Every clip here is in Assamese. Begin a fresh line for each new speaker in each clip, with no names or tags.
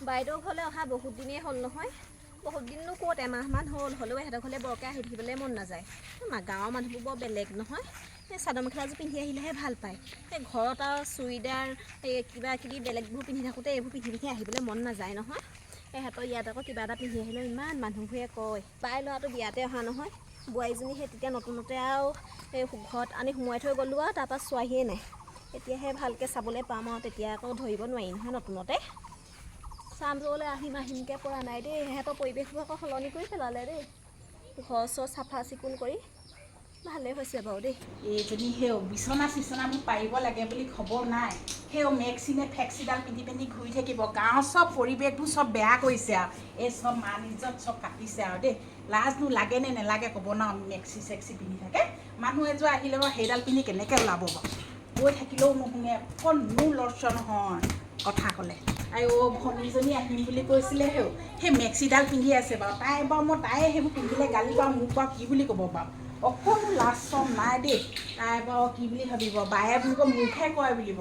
বাইদেউ ঘৰলৈ অহা বহুত দিনেই হ'ল নহয়। বহুত দিননো ক'ত, এমাহমান হ'ল। হ'লেও এহেঁতৰ ঘৰলৈ বৰকৈ আহি থাকিবলৈ মন নাযায়। গাঁৱৰ মানুহবোৰ বৰ বেলেগ নহয়। এই চাদৰ মেখেলাযোৰ পিন্ধি আহিলেহে ভাল পায়। এই ঘৰত আৰু চুৰিদাৰ এই কিবা কিবি বেলেগবোৰ পিন্ধি থাকোঁতে এইবোৰ পিন্ধি আহিবলৈ মন নাযায় নহয়। এহেঁতৰ ইয়াত আকৌ কিবা এটা পিন্ধি আহিলেও ইমান মানুহবোৰে কয়। বাই ল'ৰাটো বিয়াতে অহা নহয়। বোৱাৰীজনী সেই তেতিয়া নতুনতে আৰু এই ঘৰত আনি সোমোৱাই থৈ গ'লোঁ আৰু তাৰপৰা চোৱাহিয়ে নাই। এতিয়াহে ভালকৈ চাবলৈ পাম আৰু তেতিয়া আকৌ ধৰিব নোৱাৰি নহয় নতুনতে। চামলৈ আহিমকৈ পৰা নাই দেই। সিহঁতৰ পৰিৱেশবোৰ আকৌ সলনি কৰি পেলালে দেই। ঘৰ চৰ চাফা চিকুণ কৰি ভালেই হৈছে বাৰু দেই।
এইজনী সেই বিচনা চিচনাবোৰ পাৰিব লাগে বুলি খবৰ নাই। সেই মেক্সিনে ফেক্সিডাল পিন্ধি পিন্ধি ঘূৰি থাকিব। গাঁৱৰ চব পৰিৱেশবোৰ চব বেয়া কৰিছে আৰু এই চব মান ইজ্জত চব কাটিছে আৰু দেই। লাজনো লাগে নে নেলাগে ক'ব ন। মেক্সি চেক্সি পিন্ধি থাকে। মানুহ এযোৰ আহিলে বাৰু সেইডাল পিন্ধি কেনেকৈ ওলাব বাৰু। গৈ থাকিলেও নুশুনে, অকণো লৰচৰ নহয় কথা ক'লে। আৰু ভনীজনী আহিম বুলি কৈছিলে সেই মেক্সিডাল পিন্ধি আছে বাৰু। তাই বাৰু মই তাই সেইবোৰ পিন্ধিলে গালি পাওঁ, মোক বাৰু কি বুলি ক'ব বাৰু। অকণো লাজ চৰম নাই দেই। তাই বাৰু কি বুলি ভাবিব, বায়ে বুলিব মুখহে কয় বুলিব।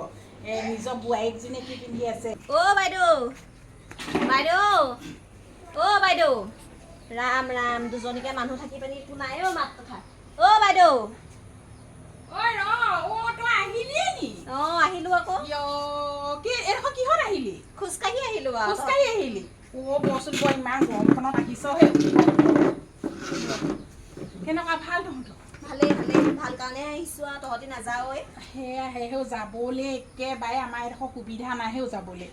নিজৰ বোৱাৰীকজনীয়ে কি পিন্ধি আছে।
অ' বাইদেউ, বাইদেউ, অ' বাইদেউ। ৰাম ৰাম, দুজনীকে মানুহ থাকি পিনি একো নাই অ' মাত কথা। অ' বাইদেউ।
তই আহিলি নি?
অঁ আহিলোঁ আকৌ।
এইডোখৰ কিহত আহিলি?
খোজকাঢ়ি আহিলোঁ আৰু।
খোজকাঢ়ি আহিলি? বচোন বৰ ইমান গৰমখনত আহিছ সেই। কেনেকুৱা ভাল তহঁতৰ?
ভালেই ভালেই, ভাল কাৰণে আহিছোঁ আৰু তহঁতি নাযাৱই।
সেয়া যাবলৈ একেবাৰে আমাৰ এইডোখৰ সুবিধা নাই যাবলৈ।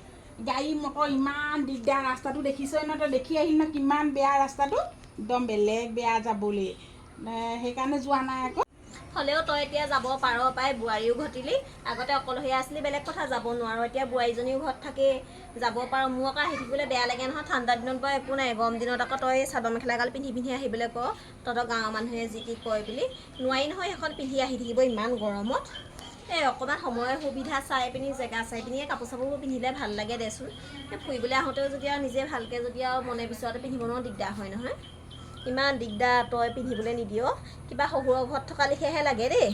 গাড়ী মটৰ ইমান দিগদাৰ। ৰাস্তাটো দেখিছই নহয়, তই দেখি আহিলি নহয় কিমান বেয়া ৰাস্তাটো। একদম বেলেগ বেয়া যাবলৈ, সেইকাৰণে যোৱা নাই আকৌ।
হ'লেও তই এতিয়া যাব পাৰ পাই, বোৱাৰীও ঘটিলি। আগতে অকলশৰীয়া আছিলি বেলেগ কথা, যাব নোৱাৰ। এতিয়া বোৱাৰীজনীও ঘৰত থাকেই, যাব পাৰ। মোৰ আকৌ আহি থাকিবলৈ বেয়া লাগে নহয়। ঠাণ্ডা দিনত বাৰু একো নাই, গৰম দিনত আকৌ তই চাদৰ মেখেলাগাল পিন্ধি পিন্ধি আহিবলৈ ক। তহঁতৰ গাঁৱৰ মানুহে যি কি কয় বুলি নোৱাৰি নহয় সেইখন পিন্ধি আহি থাকিব ইমান গৰমত। এই অকণমান সময়ৰ সুবিধা চাই পিনি, জেগা চাই পিনিয়ে কাপোৰ চাপোৰবোৰ পিন্ধিলে ভাল লাগে দেচোন। এই ফুৰিবলৈ আহোঁতেও যদি আৰু নিজে ভালকৈ যদি আৰু মনে বিচৰাতে পিন্ধিব নোৱাৰো, দিগদাৰ হয় নহয়। ইমান দিগদাৰ, তই পিন্ধিবলৈ নিদিয়। কিবা শহুৰৰ ঘৰত থকা লিখিয়াহে লাগে দেই।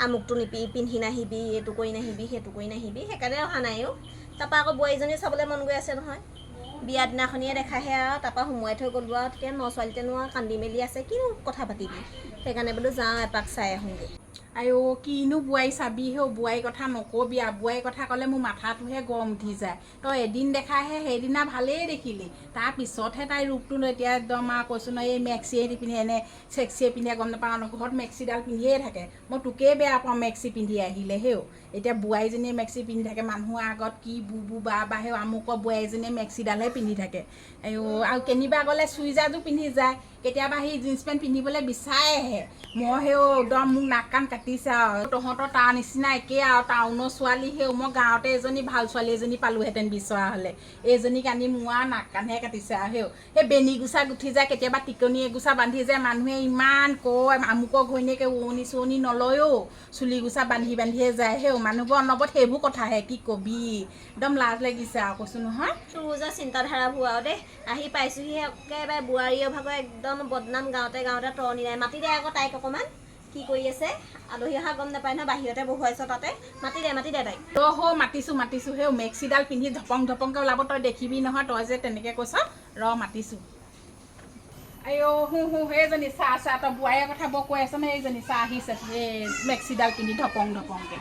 আমুকটো পিন্ধি নাহিবি, এইটো কৰি নাহিবি, সেইটো কৰি নাহিবি, সেইকাৰণে অহা নাই অ'। তাৰপৰা আকৌ বোৱাৰীজনী চাবলৈ মন গৈ আছে নহয়। বিয়া দিনাখনিয়ে দেখাহে আৰু, তাৰপৰা সোমোৱাই থৈ গ'লোঁ আৰু। তেতিয়া ন ছোৱালীতেনো আৰু কান্দি মেলি আছে, কিনো কথা পাতিবি। সেইকাৰণে বোলো যাওঁ এপাক চাই আহোঁগৈ।
আইও কিনো বোৱাৰী চাবি বোৱাৰীৰ কথা নকবি আৰু। বোৱাৰীৰ কথা ক'লে মোৰ মাথাটোহে গৰম উঠি যায়। তই এদিন দেখাহে, সেইদিনা ভালেই দেখিলি। তাৰপিছতহে তাইৰ ৰূপটো এতিয়া একদম আৰু কৈছোঁ নহয়, এই মেক্সিয়ে পিন্ধে এনে চেক্সিয়ে পিন্ধে গম নাপাওঁ। ঘৰত মেক্সিডাল পিন্ধিয়ে থাকে। মই তোকেই বেয়া পাওঁ মেক্সি পিন্ধি আহিলে এতিয়া বোৱাৰীজনীয়ে মেক্সি পিন্ধি থাকে। মানুহৰ আগত কি বু বা আমুকৰ বোৱাৰীজনীয়ে মেক্সিডালহে পিন্ধি থাকে। আৰু কেনিবা গ'লে চুইজাৰযোৰ পিন্ধি যায়। কেতিয়াবা সেই জিন্স পেণ্ট পিন্ধিবলৈ বিচাৰেহে। মই একদম মোক নাক কান কাটিছে আৰু। তহঁতৰ তাৰ নিচিনা একেই আৰু, টাউনৰ ছোৱালী মই গাঁৱতে এজনী ভাল ছোৱালী এজনী পালোহেঁতেন বিচৰা হ'লে। এইজনীক আনি মোৰ আৰু নাক কানহে কাটিছে আৰু সেই বেনী গোচা গুঠি যায়, কেতিয়াবা টিকনি এগোচা বান্ধি যায়। মানুহে ইমান কয়, আমুকৰ ঘৈণীয়েকে উৰণি চুৰণি নলয়ও, চুলি গোচা বান্ধি বান্ধিয়ে যায়। মানুহবোৰ অনবৰত সেইবোৰ কথাহে, কি কবি। একদম লাজ লাগিছে আৰু কৈছোঁ নহয়।
তোৰ যে চিন্তাধাৰাবোৰ আৰু দেই। আহি পাইছোঁহি একেবাৰে বোৱাৰীৰ ভাগৰ একদম বদনাম গাঁৱতে গাঁৱতে তৰণি নাই। মাতি দে আকৌ তাইক অকণমান, কি কৰি আছে। আলহী অহা গম নাপায় নহয়, বাহিৰতে বহুৱাইছ তাতে। মাতি দে তাইক।
মাতিছোঁ মেক্সিডাল পিন্ধি ধপং ধপংকৈ ওলাব, তই দেখিবি নহয়। তই যে তেনেকৈ কৈছ, মাতিছোঁ। সেইজনী চাহ তই বোৱাৰীৰ কথা বৰ কৈ আছ নহয়। এইজনী চাহ আহিছে, এই মেক্সিডাল পিন্ধি ধপং ধপংকৈ।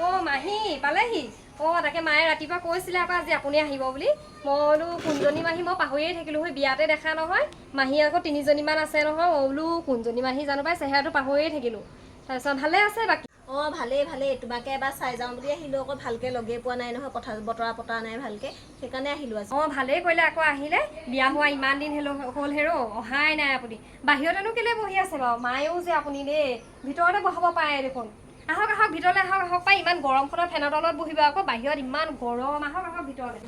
অ' মাহী পালেহি? অ' তাকে মায়ে ৰাতিপুৱা কৈছিলে আকৌ আজি আপুনি আহিব বুলি। মই বোলো কোনজনী মাহী, মই পাহৰিয়ে থাকিলোঁ। বিয়াতে দেখা নহয়। মাহী আকৌ 3জনীমান আছে নহয়। মই বোলো কোনজনী মাহী জানো পাই, চেহেৰাটো পাহৰিয়ে থাকিলোঁ। তাৰপিছত ভালে আছে বাকী?
অঁ ভালেই। তোমাকে এবাৰ চাই যাওঁ বুলি আহিলোঁ আকৌ। ভালকৈ লগেই পোৱা নাই নহয়, কথা বতৰা পতা নাই ভালকৈ, সেইকাৰণে আহিলোঁ আজি।
অঁ ভালেই কৰিলে আকৌ আহিলে। বিয়া হোৱা ইমান দিন হ'ল অহাই নাই আপুনি। বাহিৰতেনো কেলৈ বহি আছে বাৰু? মায়েও যে আপুনি দেই, ভিতৰতে বহাব পাৰে দেখোন। আহক ভিতৰলৈ আহক পাই। ইমান গৰমখনত ফেনৰ তলত বহিব আকৌ, বাহিৰত ইমান গৰম। আহক ভিতৰলৈ।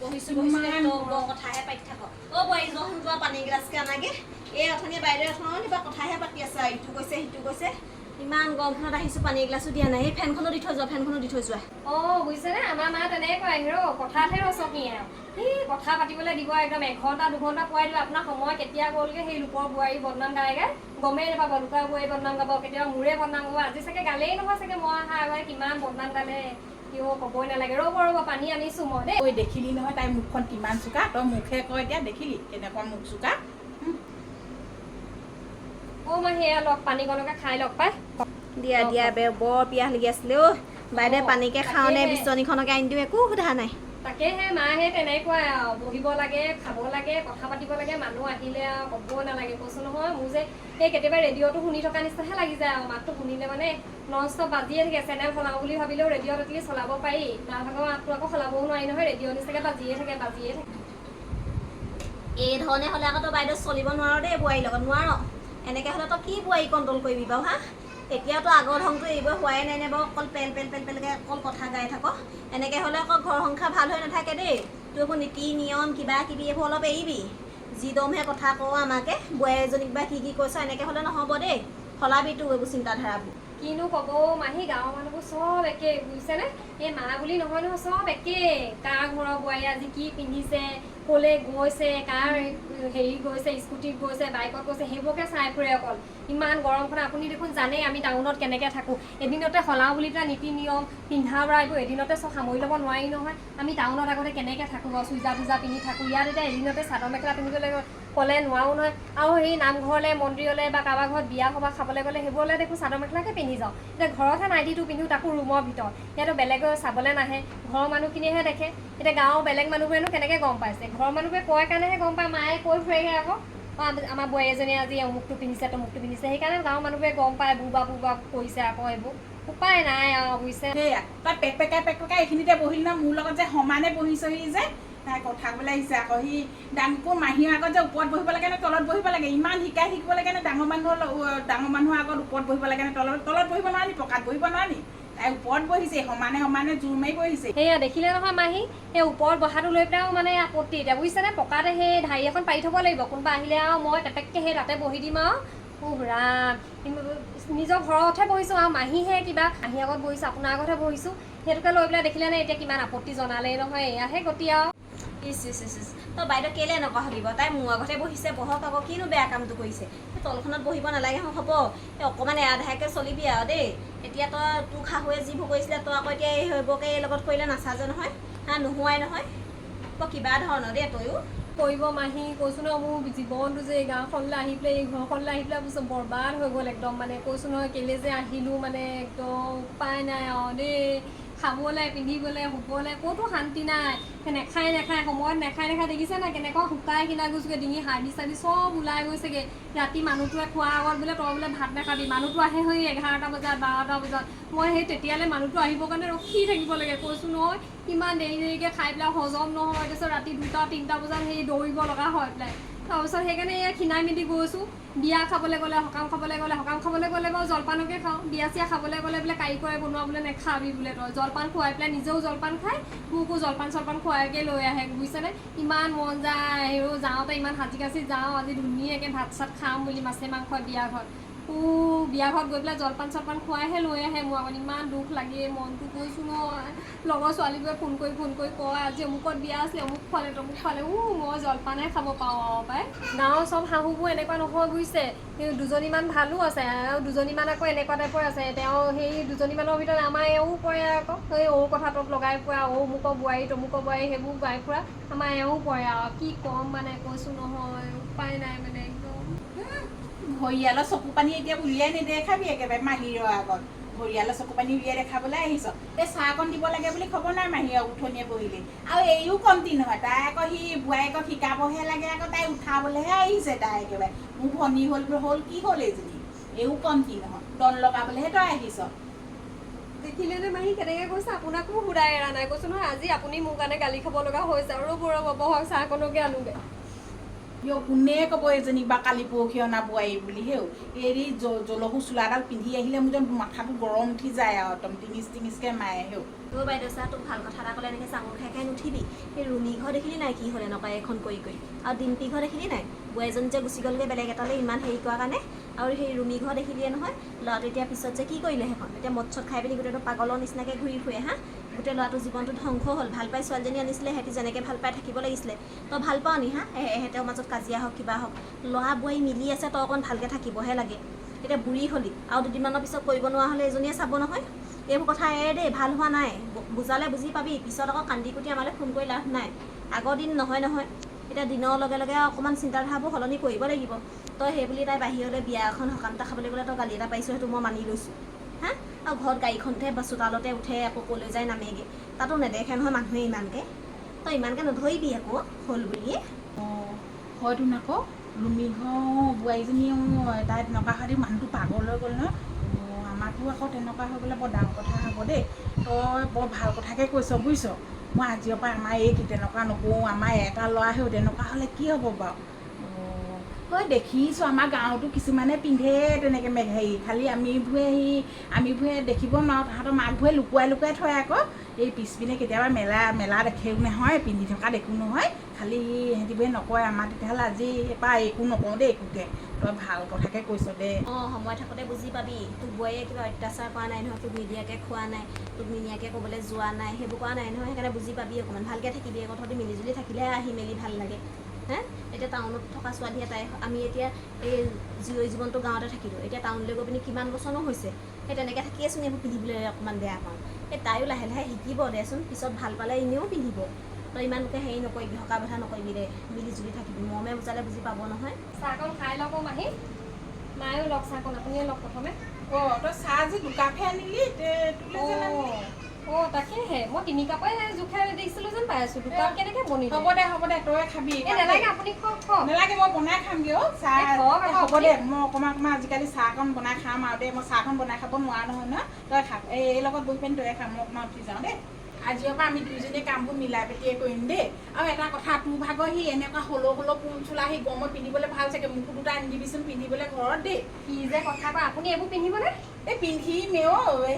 বহিছোঁ বৰ কথাহে পাতি থাক। অ' বোৱাৰী যোৱা পানী গিলাচকে আনাগে। এই অথনি বাইদেউ এখন কিবা কথাহে পাতি আছে, ইটো কৈছে সিটো কৈছে। ইমান গৰমখনত আহিছোঁ, পানী এগিলাচো দিয়া নাই। এই ফেনখনো দি থৈ যোৱা।
অঁ বুজিছেনে, আমাৰ মা তেনেকুৱাই কথাতহে ৰচকীয়ে আৰু। কথা পাতিবলৈ দিব একদম 1 ঘণ্টা 2 ঘণ্টা পোৱাই দিব। আপোনাৰ সময় কেতিয়া গ'লগৈ সেই লোকৰ বোৱাৰী বদনাম গায়গে গমেই নাপাব। লোকৰ বোৱাৰী বদনাম গাব, কেতিয়াবা মোৰে বদনাম গাব। আজি চাগে গালেই নহয় চাগে, মই অহা আগতে কিমান বদনাম গালে। কিয় ক'বই নালাগে ৰ'ব পানী আনিছোঁ মই দেই।
ঐ দেখিলি নহয় তাইৰ মুখখন কিমান চোকা, তই মুখে কয় এতিয়া দেখিলি কেনেকুৱা মুখ চোকা।
মাহী এয়া লওক পানীকণকে খাই লওক পাই।
দিয়া দিয়া বৰ পিয়াহ লাগি আছিলে অ' বাইদেউ পানীকে খাওঁনে বিচনীখনকে আনি দিওঁ একো সোধা নাই।
তাকেহে মাহে তেনেকুৱাই আৰু বহিব লাগে খাব লাগে কথা পাতিব লাগে মানুহ আহিলে আৰু ক'ব নালাগে কৈছোঁ নহয়। মোৰ যে সেই কেতিয়াবা ৰেডিঅ'টো শুনি থকা নিচিনাহে লাগি যায় আৰু মাতটো শুনিলে মানে নন ষ্টপ বাজিয়ে থাকে। চেনেল সলাওঁ বুলি ভাবিলেও ৰেডিঅ'ত এটলিষ্ট চলাব পাৰি, মাভাগৰ মাতটো আকৌ সলাবও নোৱাৰি নহয়, ৰেডিঅ' নিচিনাকৈ বাজিয়ে থাকে।
এই ধৰণে হ'লে আকৌ তই বাইদেউ চলিব নোৱাৰ দেই বোৱাৰীৰ লগত, নোৱাৰ। এনেকৈ হ'লে তই কি বোৱাৰী কণ্ট্ৰল কৰিবি বাৰু হা? এতিয়াতো আগৰ ধংটো এইবোৰ হোৱাই নাই নে বাৰু? অকল পেলকৈ অকল কথা গাই থাক। এনেকৈ হ'লে আকৌ ঘৰ সংসাৰ ভাল হৈ নাথাকে দেই। তোৰ এইবোৰ নীতি নিয়ম কিবা কিবি এইবোৰ অলপ এৰিবি। যি দমহে কথা কওঁ আমাকে বোৱাৰী এজনীক বা কি কৈছ, এনেকৈ হ'লে নহ'ব দেই। সলাবি তোৰ এইবোৰ চিন্তাধাৰাবোৰ।
কিনো ক'ব মাহী, গাঁৱৰ মানুহবোৰ চব একে বুজিছেনে? এই মা বুলি নহয় নহয়, চব একে। কাৰ ঘৰৰ বোৱাৰী আজি কি পিন্ধিছে, ক'লে গৈছে, কাৰ হেৰি গৈছে, স্কুটিত গৈছে, বাইকত গৈছে, সেইবোৰকে চাই ফুৰে অকল। ইমান গৰমখনত আপুনি দেখোন জানেই আমি টাউনত কেনেকৈ থাকোঁ। এদিনতে সলাওঁ বুলি তাৰ নীতি নিয়ম পিন্ধা বা এইবোৰ এদিনতে চব সামৰি ল'ব নোৱাৰি নহয়। আমি টাউনত আগতে কেনেকৈ থাকোঁ বাৰু, চুইজাৰ টুইজাৰ পিন্ধি থাকোঁ। ইয়াত এতিয়া এদিনতে চাদৰ মেখেলা পিন্ধিবলৈ ক'লে নোৱাৰো নহয়। আৰু সেই নামঘৰলৈ মন্দিৰলৈ বা কাৰোবাৰ ঘৰত বিয়া সভা খাবলৈ গ'লে সেইবোৰলৈ দেখোঁ চাদৰ মেখেলাকে পিন্ধি যাওঁ। এতিয়া ঘৰতহে নাইটিটো পিন্ধোঁ, তাকো ৰুমৰ ভিতৰত। সিহঁতো বেলেগৰ চাবলৈ নাহে, ঘৰৰ মানুহখিনিয়েহে দেখে। এতিয়া গাঁৱৰ বেলেগ মানুহবোৰেনো কেনেকৈ গম পাইছে? ঘৰৰ মানুহবোৰে কয় কাৰণেহে গম পায়। মায়ে কৈ ফুৰেগৈ আকৌ আমাৰ বোৱাৰী এজনীয়ে আজি অমুকটো পিন্ধিছে তমুকটো পিন্ধিছে, সেইকাৰণে গাঁৱৰ মানুহবোৰে গম পায় বুবা কৰিছে আকৌ এইবোৰ। উপায় নাই আৰু বুজিছে।
সেয়া তই পেক পেকাই এইখিনিতে বহিলি ন, মোৰ লগত যে সমানে বহিছহি যে। তাই কথা ক'বলৈ আহিছে আকৌ সি ডাঙৰ মাহীৰ আগত যে ওপৰত বহিব লাগে নে তলত বহিব লাগে, ইমান শিকিব লাগে নে? ডাঙৰ মানুহৰ আগত ওপৰত বহিব লাগে নে তলত বহিব নোৱাৰি, পকাত বহিব নোৱাৰি। তাই ওপৰত বহিছে, সমানে জোৰ মাৰি বহিছে।
সেয়া দেখিলে নহয় মাহী, সেই ওপৰত বহাটো লৈ পেলাইও মানে আপত্তি এতিয়া বুজিছেনে? পকাতে সেই ঢাৰি এখন পাৰি থ'ব লাগিব। কোনোবা আহিলে আৰু মই টেপেককৈ সেই তাতে বহি দিম আৰু ৰাম। নিজৰ ঘৰতহে বহিছোঁ আৰু মাহীহে কিবা মাহীৰ আগত বহিছোঁ, আপোনাৰ আগতহে বহিছোঁ, সেইটোকে লৈ পেলাই দেখিলে নে এতিয়া কিমান আপত্তি জনালেই নহয়। এয়াহে গতি আৰু।
ইচ তই বাইদেউ কেলৈ এনেকুৱা ভাবিব? তাই মোৰ আগতে বহিছে, বহক আকৌ, কিনো বেয়া কামটো কৰিছে। সেই তলখনত বহিব নালাগে হ'ব, এই অকণমান এৰাধাৰকৈ চলিবি আৰু দেই। এতিয়া তই তোৰ শাহুৱে যিবোৰ কৰিছিলে তই আকৌ এতিয়া এই সেইবোৰকে এই লগত কৰিলে নাচাজে নহয়, নোহোৱাই নহয়। বৰ কিবা ধৰণৰ দেই তয়ো।
কৰিব মাহী, কৈছোঁ নহয় মোৰ জীৱনটো যে এই গাঁওখনলৈ আহি পেলাই এই ঘৰখনলৈ আহি পেলাই বুজিছোঁ বৰবাদ হৈ গ'ল একদম। মানে কৈছোঁ নহয় কেলৈ যে আহিলোঁ, মানে একদম উপায় নাই আৰু দেই। খাবলৈ পিন্ধিবলৈ শুবলৈ ক'তো শান্তি নাই। নেখায় সময়ত নেখায় দেখিছে নাই কেনেকুৱা শুকাই কিনা গৈছেগৈ, ডিঙি হাৰ্ডি চাৰ্ডি চব ওলাই গৈছেগৈ। ৰাতি মানুহটোৱে খোৱাৰ আগত বোলে তই বোলে ভাত নাখাবি, মানুহটো আহে সেই 11টা বজাত 12টা বজাত। মই সেই তেতিয়ালৈ মানুহটো আহিবৰ কাৰণে ৰখি থাকিব লাগে। কৈছোঁ নহয় ইমান দেৰিকৈ খাই পেলাই হজম নহয়, তাৰপিছত ৰাতি 2টা 3টা বজাত সেই দৌৰিব লগা হয় পেলাই। তাৰপিছত সেইকাৰণে এয়া খীনাই মেলি গৈছোঁ। বিয়া খাবলৈ গ'লে, সকাম খাবলৈ গ'লে বাৰু জলপানকে খাওঁ। বিয়া চিয়া খাবলৈ গ'লে বোলে কাৰিকৰে বনোৱা বোলে নেখাবি বোলে তই। জলপান খুৱাই পেলাই নিজেও জলপান খাই মোকো জলপান খুৱাইকে লৈ আহে বুজিছেনে? ইমান মন যায় যাওঁতে ইমান সাজি কাচি যাওঁ, আজি ধুনীয়াকৈ ভাত চাত খাম বুলি মাছে মাংস বিয়া ঘৰত। বিয়া ঘৰত গৈ পেলাই জলপান খুৱাইহে লৈ আহে মোৰ আগত। ইমান দুখ লাগে মনটো, কৈছোঁ নহয়। লগৰ ছোৱালীবোৰে ফোন কৰি কয় আজি অমুকত বিয়া আছিলে, অমুক খোৱালে তমুক খোৱালে। মই জলপানহে খাব পাওঁ আৰু পাই। গাঁৱৰ চব শাহুবোৰ এনেকুৱা নহয় বুজিছে। দুজনীমান ভালো আছে আৰু দুজনীমান আকৌ এনেকুৱা টাইপৰ আছে। তেওঁ সেই দুজনীমানৰ ভিতৰত আমাৰ এওঁ পৰে আকৌ, সেই কথা তত লগাই ফুৰা, অমুকৰ বোৱাৰী তমুকৰ বোৱাৰী সেইবোৰ গাই ফুৰা আমাৰ এওঁ পৰে আৰু। কি ক'ম মানে, কৈছোঁ নহয় উপায় নাই মানে একদম।
ভৰিয়ালৰ চকু পানী এতিয়া উলিয়াই নেদেখাবি একেবাৰে মাহীৰৰ আগত। ভৰিয়ালৰ চকু পানী উলিয়াই দেখাবলৈ আহিছ। এই চাহ অকণ দিব লাগে বুলি খবৰ নাই মাহীৰক উঠনীয়ে বহিলে। আৰু এইও কমতি নহয়, তাই আকৌ সি বোৱাৰীকক শিকাবহে লাগে, আকৌ তাই উঠাবলৈহে আহিছে। তাই একেবাৰে মোৰ ভনী হ'ল কি হ'ল এইজনী, এইও কমতি নহয়, দন লগাবলৈহে তই আহিছ।
দেখিলে নে মাহী কেনেকৈ কৈছে? আপোনাকো সুধাই এৰা নাই। কৈছোঁ নহয় আজি আপুনি মোৰ কাৰণে গালি খাব লগা হৈছে আৰু ৰ'ব বহক চাহকণকে আনোগৈ।
কোনে ক'ব এজনীক বা কালি পৰহি অনা বোৱাৰী বুলি হেও। এৰি জলহু চোলাডাল পিন্ধি আহিলে মোৰ যেন মাথাটো গৰম উঠি যায় আৰু একদম টিঙিচকৈ মায়ে হেও।
বাইদেউ চা তোক ভাল কথা এটা ক'লে এনেকৈ চাঙৰ খাই নুঠিবি। সেই ৰুমি ঘৰ দেখিলি নাই কি হ'ল এনেকুৱা এখন কৰি আৰু ডিম্পি ঘৰ দেখিলি নাই? বোৱাৰীজনী যে গুচি গ'লগৈ বেলেগ এটালৈ ইমান হেৰি কৰাৰ কাৰণে। আৰু সেই ৰুমি ঘৰ দেখিলিয়ে নহয়, ল'ৰাটো এতিয়া পিছত যে কি কৰিলে সেইখন, এতিয়া মদ চদ খাই পিনি গোটেইটো পাগলৰ নিচিনাকৈ ঘূৰি ফুৰে গোটেই ল'ৰাটোৰ জীৱনটো ধ্বংস হ'ল। ভাল পাই ছোৱালীজনী আনিছিলে, সিহঁতি যেনেকৈ ভাল পাই থাকিব লাগিছিলে। তই ভাল পাওঁ নি এহেঁতৰ মাজত কাজিয়া হওক কিবা হওক, ল'ৰা বোৱাৰী মিলি আছে, তই অকণ ভালকৈ থাকিবহে লাগে। এতিয়া বুঢ়ী হ'লি আৰু দুদিনমানৰ পিছত কৰিব নোৱাৰা হ'লে এজনীয়ে চাব নহয়। এইবোৰ কথা এৰে দেই, ভাল হোৱা নাই। বুজালে বুজি পাবি, পিছত আকৌ কান্দি কুটি আমালৈ ফোন কৰি লাভ নাই। আগৰ দিন নহয় নহয়, এতিয়া দিনৰ লগে লগে অকণমান চিন্তাধাৰাবোৰ সলনি কৰিব লাগিব। তই সেই বুলি তাই বাহিৰলৈ বিয়া এখন সকাম এটা খাবলৈ গ'লে তই গালি এটা পাইছোঁ, সেইটো মই মানি লৈছোঁ। হা, আৰু ঘৰত গাড়ীখনতে বা চোতালতে উঠে, আকৌ ক'লৈ যায় নামেগৈ, তাতো নেদেখে নহয় মানুহে ইমানকৈ। তই ইমানকৈ নধৰিবি আকৌ হ'ল বুলিয়ে।
অঁ হয়তো আকৌ ৰুমিঘৰ বোৱাৰীজনীও তাই তেনেকুৱা হয় মানুহটো পাগল হৈ গ'ল নহয়। অঁ আমাৰতো আকৌ তেনেকুৱা হৈ গ'লে বৰ ডাঙৰ কথা হ'ব দেই। তই বৰ ভাল কথাকে কৈছ বুজিছ। মই আজিৰ পৰা আমাৰ এই তেনেকুৱা নকৰোঁ, আমাৰ এটা ল'ৰাহেও তেনেকুৱা হ'লে কি হ'ব বাৰু। অঁ হয় দেখিছোঁ আমাৰ গাঁৱতো কিছুমানে পিন্ধে তেনেকৈ হেৰি, খালি আমিবোৰে দেখিব নোৱাৰোঁ, তাহাঁতৰ মাকবোৰে লুকুৱাই লুকুৱাই থয় আকৌ। এই পিছপিনে কেতিয়াবা মেলা দেখেও নহয়, পিন্ধি থকা দেখোঁ নহয়, খালি সিহঁতিবোৰে নকয়। আমাৰ তেতিয়াহ'লে আজি এবাৰ একো নকওঁ দেই একোকে। তই ভাল কথাকে কৈছ দে।
অঁ সময় থাকোঁতে বুজি পাবি। তোক বোৱাৰীয়ে কিবা অত্যাচাৰ কৰা নাই নহয়, তোক নিদিয়াকৈ খোৱা নাই, তোক নিনিয়াকৈ ক'বলৈ যোৱা নাই, সেইবোৰ কৰা নাই নহয়। সেইকাৰণে বুজি পাবি অকণমান, ভালকৈ থাকিবি। এই কথাটো মিলিজুলি থাকিলেহে আহি মেলি ভাল লাগে। হে, এতিয়া টাউনত থকা ছোৱালী এটাই, আমি এতিয়া এই জীয়ৰী জীৱনটো গাঁৱতে থাকিলোঁ, এতিয়া টাউনলৈ গৈ পিনি কিমান বছৰনো হৈছে, সেই তেনেকৈ থাকিয়েচোন এইবোৰ পিন্ধিবলৈ অকণমান বেয়া পাওঁ। এই তাইও লাহে লাহে শিকিব দেচোন, পিছত ভাল পালে এনেও পিন্ধিব। তই ইমানকৈ হেৰি নকৰিবি, হকা বধা নকৰিবি দে, মিলিজুলি থাকিবি। মৰমে বুজালে বুজি পাব নহয়।
চাহকণ খাই লওক মাহী, মায়েও লওক চাহকণ, আপুনিও লওক প্ৰথমে।
অঁ তই চাহ আজি দুকাপহে আনিলি, তোলৈ যে নানিলি।
অঁ তাকেহে, মই 3 কাপে জোখে দিছিলোঁ যেন পাই আছোঁ, 2 কাপ কেনেকৈ বনিলে?
হ'ব দে তই খাবি।
নালাগে আপুনি খাওক।
নালাগে মই বনাই খামগৈ। অঁ চাহ
খাওক আকৌ
হ'ব দে, মই অকণমান আজিকালি চাহকণ বনাই খাম আৰু দেই। মই চাহকণ বনাই খাব নোৱাৰা নহয় ন, তই খা। এই লগত বহি পিনি তয়ে খা, মই অকণমান উঠি যাওঁ দেই। আজিৰ পৰা আমি দুইজনীয়ে কামবোৰ মিলাই পেটিয়ে কৰিম দেই। আৰু এটা কথা, তোৰ ভাগৰ সি এনেকুৱা হলৌ ফুল চোলা সি গৰমত পিন্ধিবলৈ ভাল চাগে, মোকো 2টা আনি দিবিচোন পিন্ধিবলৈ ঘৰত দেই।
কি যে কথা কয়, আপুনি এইবোৰ পিন্ধিবনে?
এই পিন্ধিমে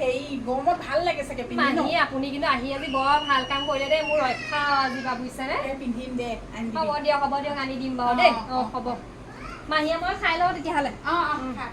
হেৰি গৰমত ভাল লাগে চাগে পিন্ধি ন।
মাহী আপুনি কিন্তু আহি আজি বৰ ভাল কাম কৰিলে দেই, মোৰ ৰক্ষা আজি বা বুজিছেনে?
পিন্ধিম দে, আনি
হ'ব দিয়ক আনি দিম বাৰু দেই। অঁ হ'ব, মাহীয়ে মই খাই লওঁ তেতিয়াহ'লে।
অঁ খা।